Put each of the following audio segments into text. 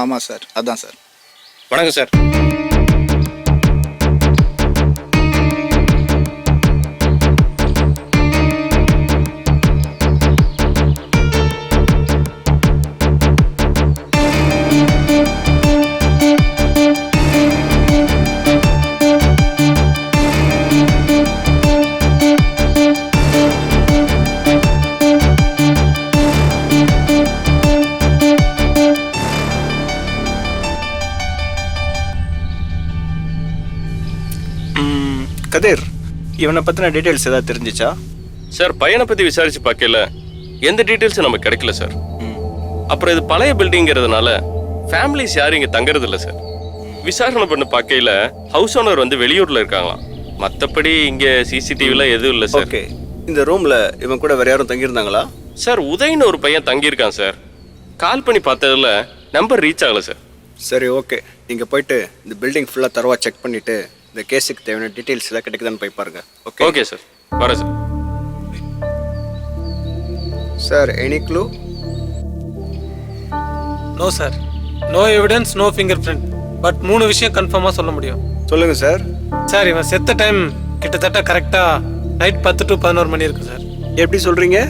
ஆமாம் சார், அதான் சார். வணக்கம் சார். கதிர், இவனை பற்றின டீட்டெயில்ஸ் ஏதாவது தெரிஞ்சிச்சா? சார், பையனை பற்றி விசாரிச்சு பார்க்கல எந்த டீட்டெயில்ஸும் நமக்கு கிடைக்கல சார். அப்புறம் இது பழைய பில்டிங்கிறதுனால ஃபேமிலிஸ் யாரும் இங்கே தங்குறது இல்லை சார். விசாரணை பண்ண பார்க்கையில ஹவுஸ் ஓனர் வந்து வெளியூரில் இருக்காங்களாம். மற்றபடி இங்கே சிசிடிவில எதுவும் இல்லை சார். ஓகே, இந்த ரூமில் இவன் கூட வேற யாரும் தங்கியிருந்தாங்களா? சார், உதயன்னு ஒரு பையன் தங்கியிருக்கான் சார். கால் பண்ணி பார்த்ததுல நம்பர் ரீச் ஆகலை சார். சரி, ஓகே. நீங்கள் போயிட்டு இந்த பில்டிங் ஃபுல்லாக தரவா செக் பண்ணிவிட்டு இந்த கேஸுக்கு தேவையான டீட்டெயில்ஸ் எல்லாம் கிடைக்குதான்னு போய் பாருங்க. ஓகே? ஓகே சார், வரேன் sir. Sir, any clue? No sir, no evidence, no finger print. But 3 விஷயம் கன்ஃபார்மாக சொல்ல முடியும். சொல்லுங்கள் சார். சார், இவன் செத்த டைம் கிட்டத்தட்ட கரெக்டாக நைட் 10 to 11 மணி இருக்கு சார். எப்படி சொல்கிறீங்க?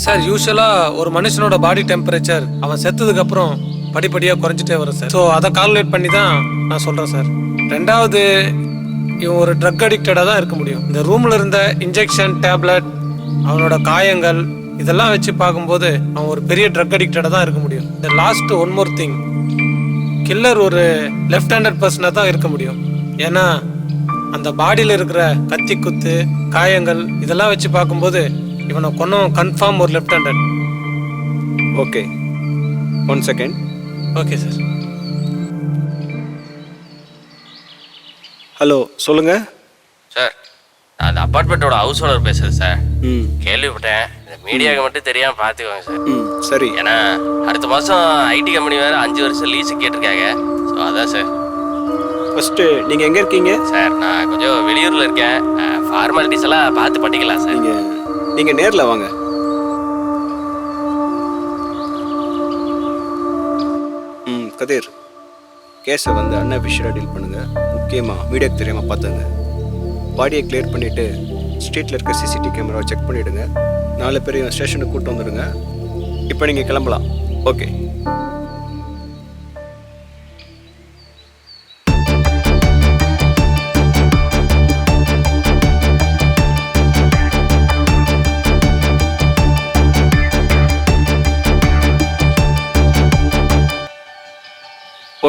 சார், யூஸ்வலாக ஒரு மனுஷனோட பாடி டெம்பரேச்சர் அவன் செத்ததுக்கு அப்புறம் படிப்படியாக குறைஞ்சிட்டே வரும் சார். ஸோ அதை கால்குலேட் பண்ணி தான் நான் சொல்கிறேன் சார். ரெண்டாவது, இவன் ஒரு ட்ரக் அடிக்டடாக தான் இருக்க முடியும். இந்த ரூமில் இருந்த இன்ஜெக்ஷன் டேப்லெட், அவனோட காயங்கள், இதெல்லாம் வச்சு பார்க்கும்போது அவன் ஒரு பெரிய ட்ரக் அடிக்டடாக தான் இருக்க முடியும். இந்த last one more thing, killer ஒரு லெஃப்ட் ஹேண்டட் பர்சனாக தான் இருக்க முடியும். ஏன்னா அந்த பாடியில் இருக்கிற கத்தி குத்து, காயங்கள் இதெல்லாம் வச்சு பார்க்கும்போது இவனை கொன்னவன் கன்ஃபார்ம் ஒரு left handed. Okay, 1 second. Okay sir. Hello, சொல்லுங்க சார், நான் அந்த அப்பார்ட்மெண்ட்டோட ஹவுஸ் ஓனர் பேசுகிறேன் சார். கேள்விப்பட்டேன். இந்த மீடியாவுக்கு மட்டும் தெரியாமல் பார்த்துக்கோங்க சார். சரி. ஏன்னா அடுத்த மாதம் ஐடி கம்பெனி வேறு 5 வருஷம் லீஸு கேட்டிருக்காங்க. ஸோ அதான் சார். ஃபஸ்ட்டு நீங்கள் எங்கே இருக்கீங்க? சார், நான் கொஞ்சம் வெளியூரில் இருக்கேன். ஃபார்மாலிட்டிஸ் எல்லாம் பார்த்து பண்ணிக்கலாம் சார். நீங்கள் நேரில் வாங்க. கதிர், கேஸை வந்து அன்அஃபிஷியலாக டீல் பண்ணுங்கள். முக்கியமாக மீடியாவுக்கு தெரியாமல் பார்த்துங்க. பாடியை கிளியர் பண்ணிவிட்டு ஸ்ட்ரீட்டில் இருக்க சிசிடிவி கேமராவை செக் பண்ணிவிடுங்க. 4 பேரையும் ஸ்டேஷனுக்கு கூப்பிட்டு வந்துடுங்க. இப்போ நீங்கள் கிளம்பலாம். ஓகே.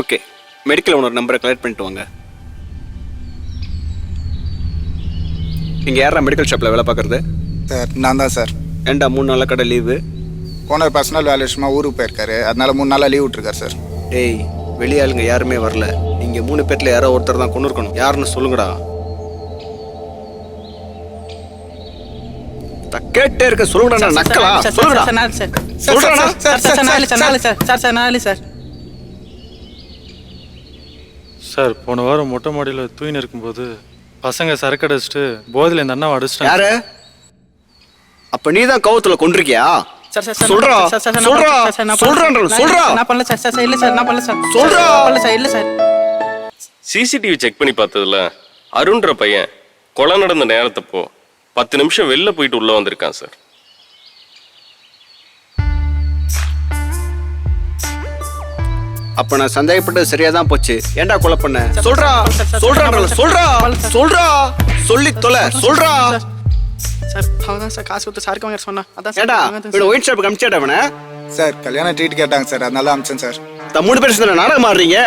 ஓகே, மெடிக்கல் ஓனர் நம்பரை கலெக்ட் பண்ணிட்டு வாங்க. நீங்கள் யாரா மெடிக்கல் ஷாப்பில் வேலை பார்க்குறது? சார், நான் தான் சார். ஏண்டா 3 நாளாக கடை லீவு? ஓனர் பர்சனல் வேலை விஷயமா ஊருக்கு போயிருக்காரு, அதனால 3 நாளாக லீவ் விட்டுருக்காரு சார். டேய், வெளியாளுங்க யாருமே வரல. நீங்கள் 3 பேரில் யாரோ ஒருத்தர் தான் கொண்டு இருக்கணும். யாருன்னு சொல்லுங்கடா. கேட்டே இருக்க, சொல்லுங்கடா. நக்கலா? சொல்லுங்கடா. சார், போன வாரம் மொட்டை மாடியில் தூயின்னு இருக்கும்போது பசங்க சரக்கு அடிச்சுட்டு போதில் இந்த அண்ணாவை அடிச்சிட்டாங்க. யாரு? அப்ப நீ தான் கவுத்துல கொண்டிருக்கியா? சொல்றா. சிசிடிவி செக் பண்ணி பார்த்ததுல அருண்ன்ற பையன் கொலை நடந்த நேரத்தப்போ 10 நிமிஷம் வெளில போயிட்டு உள்ள வந்திருக்கான் சார். அப்ப நான் சந்தேகப்பட்டது சரியா தான் போச்சு. ஏன்டா கொலை பண்ண? சொல்றா. சொல்லி தொலை. சொல்றா. சார், அவதான் சார் காசு கொடுத்து சாருக்கு வாங்க சொன்னா. அதான் ஏடா இவனை ஒயின் ஷாப்புக்கு அனுப்பிச்சேடா அவனை? சார், கல்யாணம் ட்ரீட் கேட்டாங்க சார், அதனால அனுப்பிச்சேன் சார். 3 பேர் சேர்ந்து நாடகம் ஆடுறீங்க.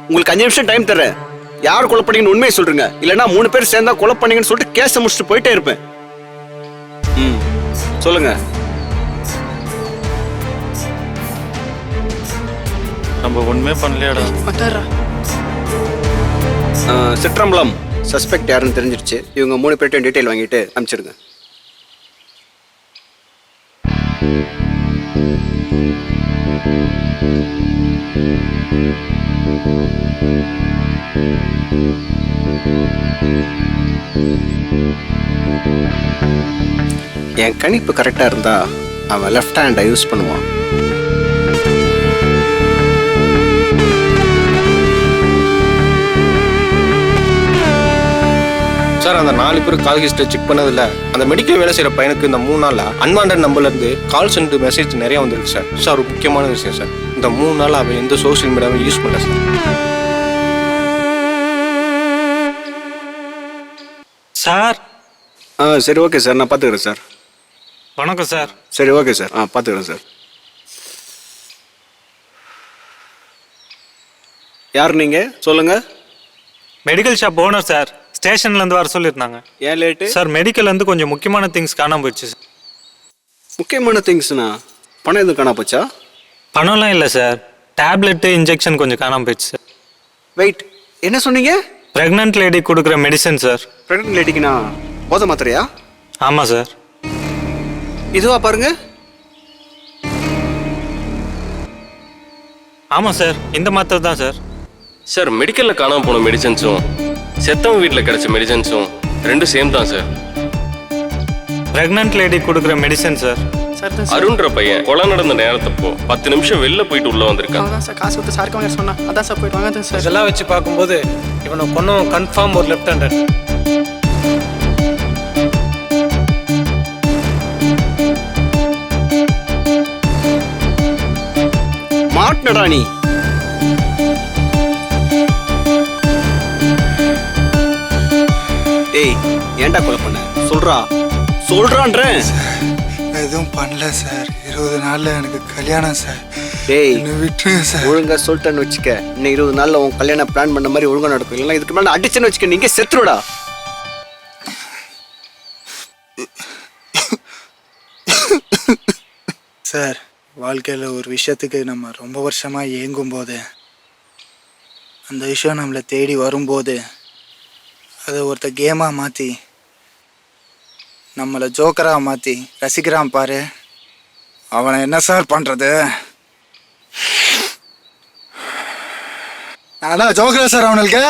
உங்களுக்கு 5 நிமிஷம் டைம் தரேன். யார் கொலை பண்ணீங்கன்னு உண்மையை சொல்றீங்க. இல்லைன்னா 3 பேர் சேர்ந்தா கொலை பண்ணீங்கன்னு சொல்லிட்டு கேஸை முடிச்சுட்டு போயிட்டே இருப்பேன். சொல்லுங்க. நம்ம ஒண்ணுமே பண்ணலையாடா. சிற்றம்பலம் சஸ்பெக்ட் யாருன்னு தெரிஞ்சிருச்சு. இவங்க 3 பேர்ட்டையும் டீட்டெயில் வாங்கிட்டு அனுப்பிச்சிடுங்க. என் கணிப்பு கரெக்டாக இருந்தா அவன் லெஃப்ட் ஹேண்டை யூஸ் பண்ணுவான். சார் அந்த 4 பேர் கால் ஹிஸ்டரி செக் பண்ணதில்ல அந்த மெடிக்கல் வேலை செய்கிற பையனுக்கு இந்த 3 நாளில் அன்வான்ட் நம்பர்லேருந்து கால்ஸ் அண்ட் மெசேஜ் நிறையா வந்திருக்கு சார். சார் ஒரு முக்கியமான விஷயம் சார், இந்த 3 நாள் அவன் எந்த சோஷியல் மீடியாவும் யூஸ் பண்ணல சார். சார் சரி ஓகே சார், நான் பார்த்துக்கிறேன் சார். வணக்கம் சார். சரி ஓகே சார், பார்த்துக்கிறேன் சார். யார் நீங்கள் சொல்லுங்கள்? Medical shop owner sir. ஸ்டேஷன்லேருந்து வர சொல்லியிருந்தாங்க. ஏன் லேட்டு சார் மெடிக்கல்லேருந்து கொஞ்சம் முக்கியமான திங்ஸ் காணாமல் போயிடுச்சு சார். முக்கியமான திங்ஸ்னா பணம் எதுவும் காணா போச்சா? பணம்லாம் இல்லை சார், டேப்லெட்டு இன்ஜெக்ஷன் கொஞ்சம் காணாமல் போயிடுச்சு சார். வெயிட், என்ன சொன்னீங்க? ப்ரெக்னென்ட் லேடி கொடுக்குற மெடிசன் சார். ப்ரெக்னென்ட் லேடிக்குண்ணா போத மாத்திரையா? ஆமாம் சார். இதுவா பாருங்க. ஆமாம் சார், இந்த மாத்திரை தான் சார். சார் மெடிக்கலில் காணாமல் போன மெடிசன்ஸும் செத்தவங்க வீட்டில் கிடைச்ச மெடிசன்ஸும் ரெண்டும் சேம் தான் சார். ப்ரெக்னென்ட் லேடி கொடுக்குற மெடிசன் சார். சார் தான் சார். அருண்ற பையன் கொலை நடந்த நேரத்தப்போ 10 நிமிஷம் வெளில போயிட்டு உள்ள வந்திருக்கான். அவன் தான் சார் காசு கொடுத்து சாருக்கு வாங்க சொன்னா. அதான் சார் போயிட்டு வாங்க சார். இதெல்லாம் வச்சு பார்க்கும்போது இவனை கொன்னவன் கன்ஃபார்ம் ஒரு லெஃப்ட் ஹேண்டட். மாட்னடா நீ. டேய் ஏன்டா கொலை பண்ண? சொல்றான்றேன். எதுவும் பண்ணல சார். 20 நாள்ல எனக்கு கல்யாணம் சார். டேய் என்னை விட்டுருங்க சார். ஒழுங்கா சொல்லிட்டேன்னு வச்சுக்க, இன்னும் 20 நாள்ல உன் கல்யாணம் பிளான் பண்ண மாதிரி ஒழுங்கா நடக்கும். இல்லைன்னா இதுக்கு மேலே அடிச்சேன்னு வச்சுக்க, நீங்க செத்துருடா. சார் வாழ்க்கையில் ஒரு விஷயத்துக்கு நம்ம ரொம்ப வருஷமாக ஏங்கும் போது அந்த விஷயம் நம்மளை தேடி வரும்போது அதை ஒருத்த கேமாக மாற்றி நம்மளை ஜோக்கராக மாற்றி ரசிக்கிறான் பாரு, அவனை என்ன சார் பண்ணுறது? நான் ஜோக்கரா சார் அவனுக்கு?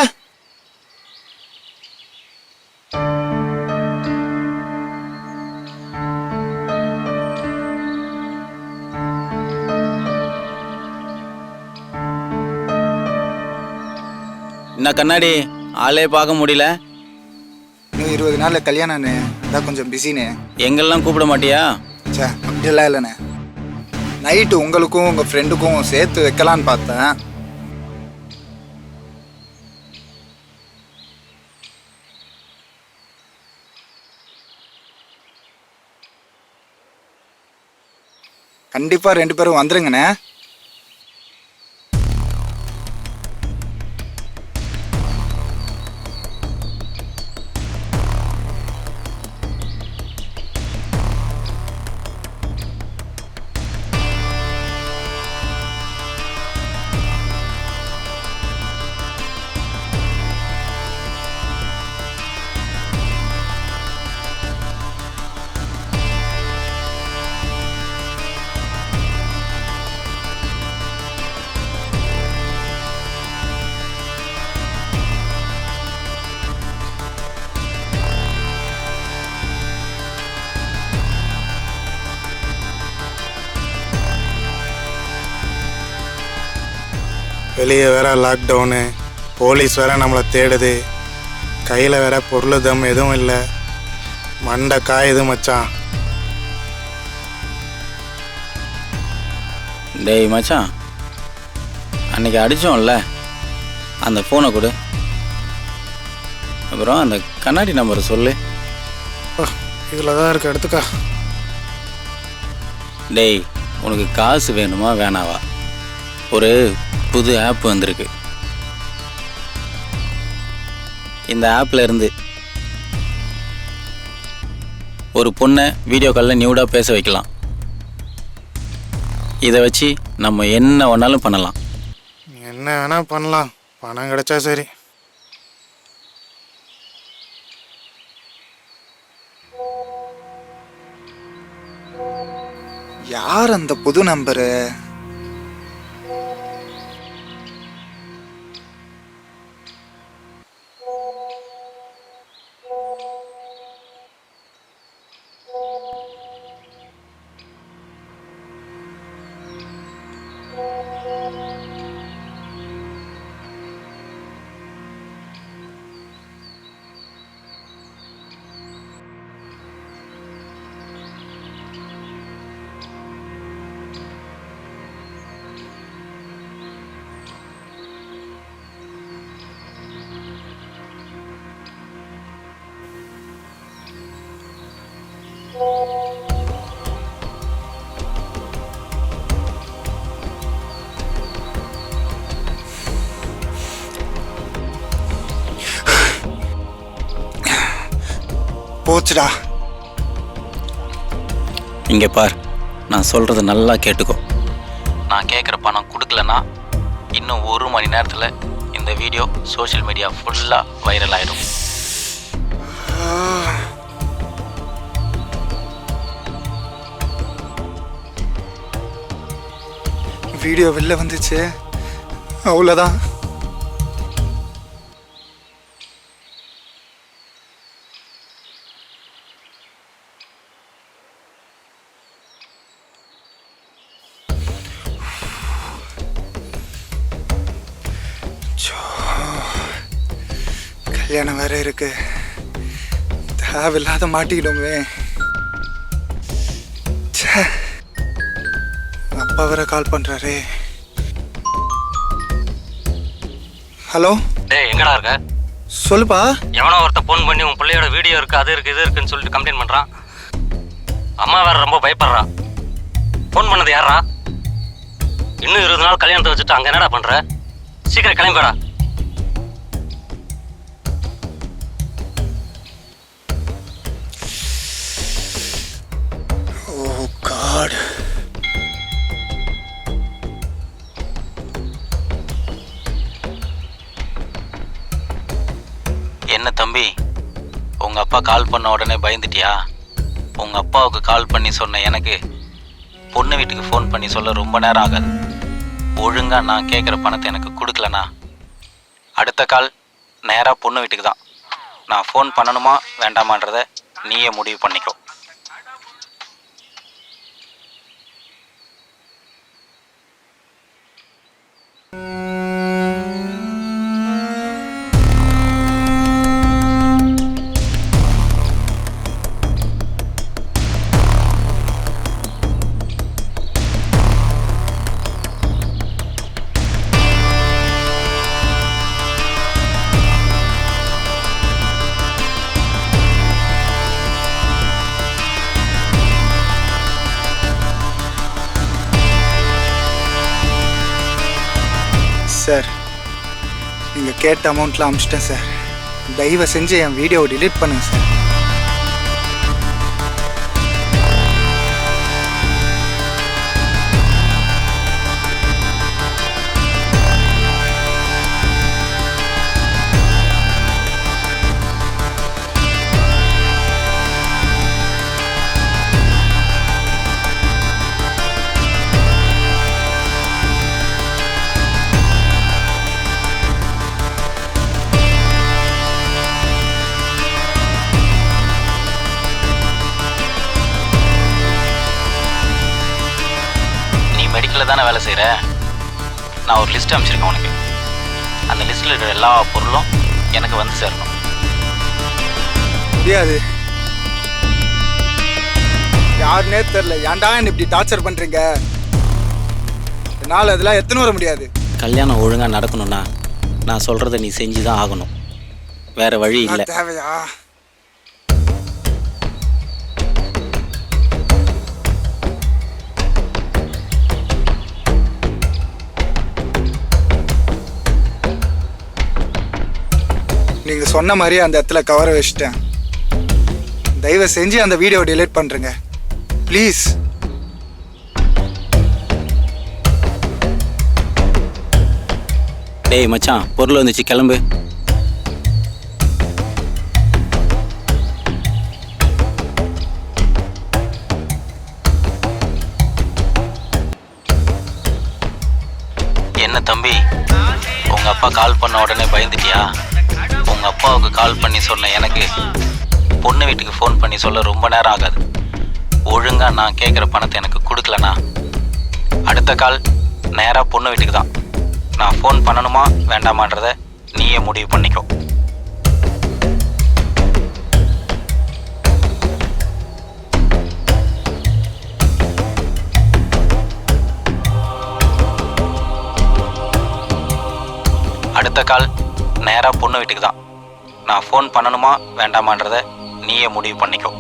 என்ன கண்ணாடி ஆளே பார்க்க முடியல? இன்னும் 20 நாளில் கல்யாணம்ண்ணே, அதான் கொஞ்சம் பிஸிண்ணே. எங்கெல்லாம் கூப்பிட மாட்டியா? சே அப்படியெல்லாம் இல்லைண்ணே, நைட்டு உங்களுக்கும் உங்கள் ஃப்ரெண்டுக்கும் சேர்த்து வைக்கலான்னு பார்த்தேன். கண்டிப்பாக 2 பேரும் வந்துருங்கண்ணே. வெளியே வேற லாக்டவுனு, போலீஸ் வேற நம்மளை தேடுது, கையில் வேற பொருள் தம் எதுவும் இல்லை, மண்டை காயுது மச்சான். டேய் மச்சான், அன்னைக்கு அடித்தோம்ல அந்த ஃபோனை கொடு, அப்புறம் அந்த கண்ணாடி நம்பரை சொல்லு. இதில் தான் இருக்கு, எடுத்துக்கா. டேய் உனக்கு காசு வேணுமா வேணாவா? ஒரு புது ஆப் வந்திருக்கு. இந்த ஆப்பில் இருந்து ஒரு பொண்ணை வீடியோ காலில் நியூடாக பேச வைக்கலாம். இதை வச்சு நம்ம என்ன வேணாலும் பண்ணலாம். என்ன வேணால் பண்ணலாம், பணம் கிடைச்சா சரி. யார் அந்த புது நம்பரு? போச்சுடா. இங்கே பார், நான் சொல்கிறத நல்லா கேட்டுக்கோ. நான் கேட்குற பணம் கொடுக்கலன்னா இன்னும் 1 மணி நேரத்தில் இந்த வீடியோ சோஷியல் மீடியா ஃபுல்லாக வைரல் ஆகிடும். வீடியோ வெளில வந்துச்சு, அவ்வளோதான். கல்யாணம் வேற இருக்கு, தேவையில்லாத மாட்டிக்கிட்டோமே. அப்பா வேற கால் பண்றாரு. ஹலோ, டேய் எங்கடா இருக்க? சொல்லுப்பா. எவனோ ஒருத்தன் ஃபோன் பண்ணி உன் பிள்ளையோட வீடியோ இருக்கு, அது இருக்கு, இது இருக்குன்னு சொல்லிட்டு கம்ப்ளைண்ட் பண்ணுறான். அம்மா வேற ரொம்ப பயப்படுறா. ஃபோன் பண்ணது யாரா? இன்னும் 20 நாள் கல்யாணத்தை வச்சுட்டு அங்கே என்னடா பண்ணுற? சீக்கிரம் கிளம்பிடா. ஓ காட். என்ன தம்பி, உங்கள் அப்பா கால் பண்ண உடனே பயந்துட்டியா? உங்கள் அப்பாவுக்கு கால் பண்ணி சொன்ன எனக்கு பொண்ணு வீட்டுக்கு ஃபோன் பண்ணி சொல்ல ரொம்ப நேரம் ஆகாது. ஒழுங்காக நான் கேட்குற பணத்தை எனக்கு கொடுக்கலண்ணா அடுத்த கால் நேராக பொண்ணு வீட்டுக்கு தான். நான் ஃபோன் பண்ணணுமா வேண்டாமான்றத நீயே முடிவு பண்ணிக்கோ. சார், நீங்கள் கேட்ட அமௌண்ட்லாம் அனுப்பிச்சிட்டேன் சார். தயவு செஞ்சு என் வீடியோவை டிலீட் பண்ணுங்க சார். மெடிக்கலில் தானே வேலை செய்கிற? நான் ஒரு லிஸ்ட் அனுப்பிச்சிருக்கேன் உனக்கு. அந்த லிஸ்ட்டில் இருக்கிற எல்லா பொருளும் எனக்கு வந்து சேரணும். முடியாது, யாருன்னே தெரில. ஏன்டா என்ன இப்படி டார்ச்சர் பண்ணுறீங்க? என்னால் அதெல்லாம் எத்தனை வர முடியாது. கல்யாணம் ஒழுங்காக நடக்கணும்னா நான் சொல்கிறத நீ செஞ்சு தான் ஆகணும், வேறு வழி இல்லை. தேவையா? நீங்கள் சொன்ன மாதிரி அந்த இடத்துல கவரை வச்சுட்டேன். தயவு செஞ்சு அந்த வீடியோவை டிலீட் பண்ணுறேங்க ப்ளீஸ். டேய் மச்சான், பொருள் வந்துச்சு, கிளம்பு. என்ன தம்பி, உங்கள் அப்பா கால் பண்ண உடனே பயந்துட்டியா? உங்கள் அப்பாவுக்கு கால் பண்ணி சொன்ன எனக்கு பொண்ணு வீட்டுக்கு ஃபோன் பண்ணி சொல்ல ரொம்ப நேரம் ஆகாது. ஒழுங்காக நான் கேட்குற பணத்தை எனக்கு கொடுக்கலண்ணா அடுத்த கால் நேராக பொண்ணு வீட்டுக்கு தான். நான் ஃபோன் பண்ணணுமா வேண்டாமான்றத நீயே முடிவு பண்ணிக்கோ. அடுத்த கால் நேராக பொண்ணு வீட்டுக்கு தான். நான் ஃபோன் பண்ணணுமா வேண்டாமான்றத நீயே முடிவு பண்ணிக்கோ.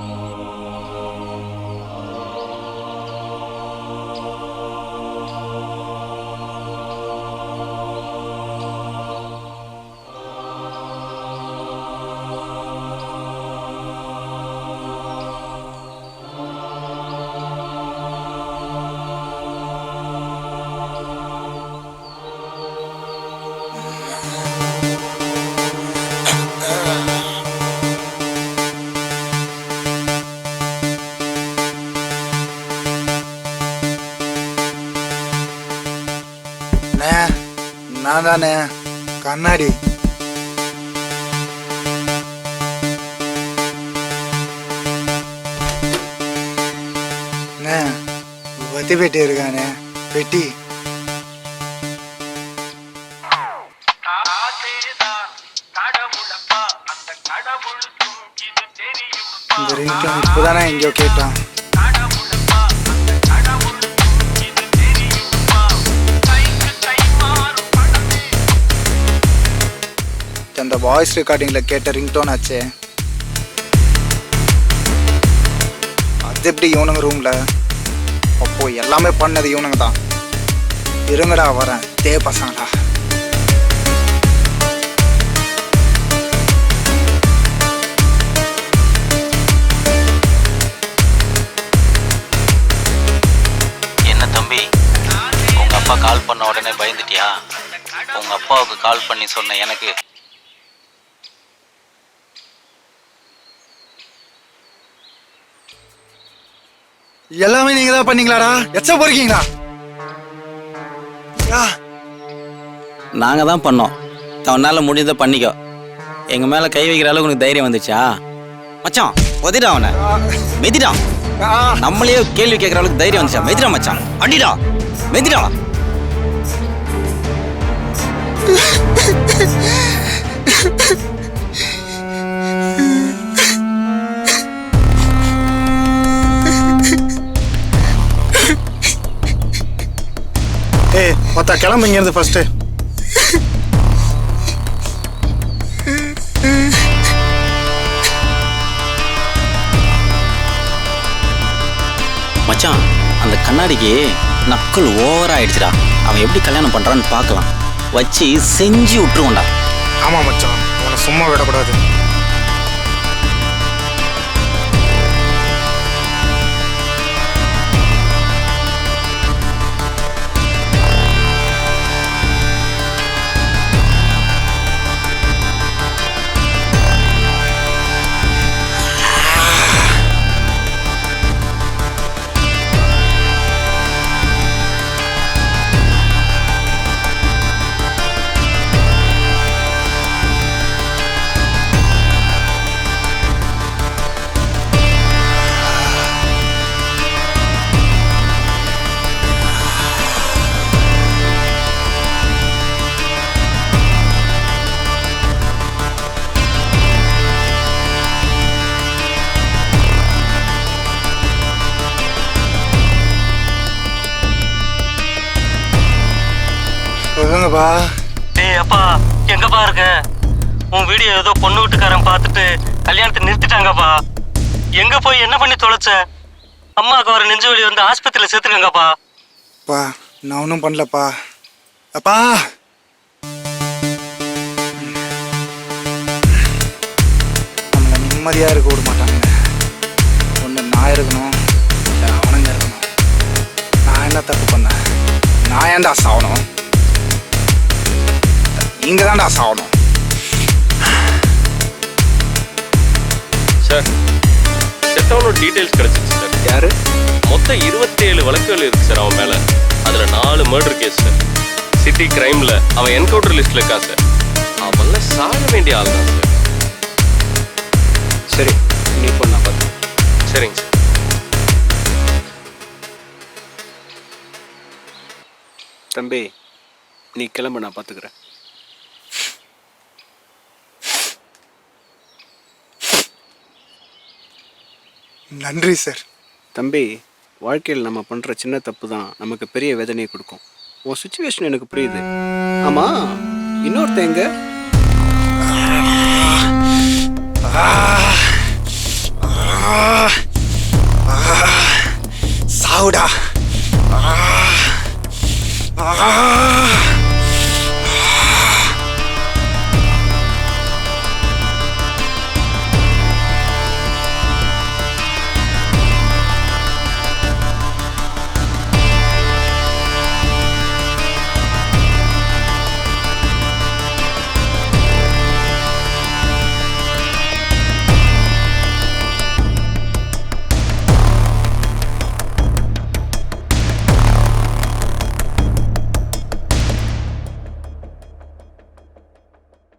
நான் தானே கண்ணாடி. என்ன வத்தி பெட்டி இருக்கானே பெட்டி. இந்த ரிங்டோன் இப்போதானே எங்கேயோ கேட்டான். அந்த வாய்ஸ் ரெக்கார்டிங்கில் கேட்ட ரிங்டோன் ஆச்சே, அது எப்படி இவனுங்க ரூமில்? அப்போ எல்லாமே பண்ணது இவனுங்க தான். இருங்கடா வரேன் தே பசங்களா. என்ன தம்பி, உங்கள் அப்பா கால் பண்ண உடனே பயந்துட்டியா? உங்கள் அப்பாவுக்கு கால் பண்ணி சொன்ன எனக்கு எல்லாமே நீங்க தான் பண்ணீங்களாடா? எச்ச போறீங்களா? நாங்கள் தான் பண்ணோம். அவனால் முடிஞ்சதை பண்ணிக்கோ. எங்கள் மேலே கை வைக்கிற அளவுக்கு உனக்கு தைரியம் வந்துச்சா? மச்சான் ஒதிடா அவனை, மெதிடா. நம்மளே கேள்வி கேட்குற அளவுக்கு தைரியம் வந்துச்சா? மெதிடா மச்சான், அடிடா மெதிடா. ஏய் மொத்த கிளம்பு இங்கேருந்து ஃபர்ஸ்ட்டு. மச்சான் அந்த கண்ணாடிக்கு நக்கல் ஓவரா ஆயிடுச்சுடா. அவன் எப்படி கல்யாணம் பண்றான்னு பார்க்கலாம். வச்சு செஞ்சு விட்டுருவோண்டா. ஆமாம் மச்சான், அவனை சும்மா விடக்கூடாது. சொல்லுங்கப்பா. டேய் அப்பா, எங்கப்பா இருக்க? உன் வீடியோ ஏதோ பொண்ணு வீட்டுக்காரன் பார்த்துட்டு கல்யாணத்தை நிறுத்திட்டாங்கப்பா. எங்க போய் என்ன பண்ணி தொலைச்ச? அம்மாவுக்கு ஒரு நெஞ்சு வலி வந்து ஆஸ்பத்திரியில் சேர்த்துருக்காங்கப்பா. அப்பா நான் ஒன்றும் பண்ணலப்பா. அப்பா நம்மளை நிம்மதியாக இருக்க விட மாட்டாங்க. ஒன்று நான் இருக்கணும், இல்லை அவனுங்க இருக்கணும். நான் என்ன தப்பு பண்ணேன்? நான் ஏன்டா சாகணும்? நீங்கள் தான்டா சாகணும். சார் செத்தவனோட டீடைல்ஸ் கிடைச்சிச்சு சார். யாரு? மொத்தம் 27 வழக்குகள் இருக்கு சார் அவன் மேல. அதுல 4 மர்டர் கேஸ் சார். சிட்டி கிரைம்ல அவன் என்கவுண்டர் லிஸ்ட்ல இருக்கான் சார். அவன்ல சாக வேண்டிய ஆள் தான் சார். சரி, நீ பொண்ணா பார்த்து. சரிங்க சார். தம்பி நீ கிளம்பு, நான் பார்த்துக்கிறேன். நன்றி சார். தம்பி, வாழ்க்கையில் நம்ம பண்ணுற சின்ன தப்பு தான் நமக்கு பெரிய வேதனையை கொடுக்கும். உன் சுச்சுவேஷன் எனக்கு புரியுது. ஆமாம், இன்னொருத்தன் எங்க? சாவுடா.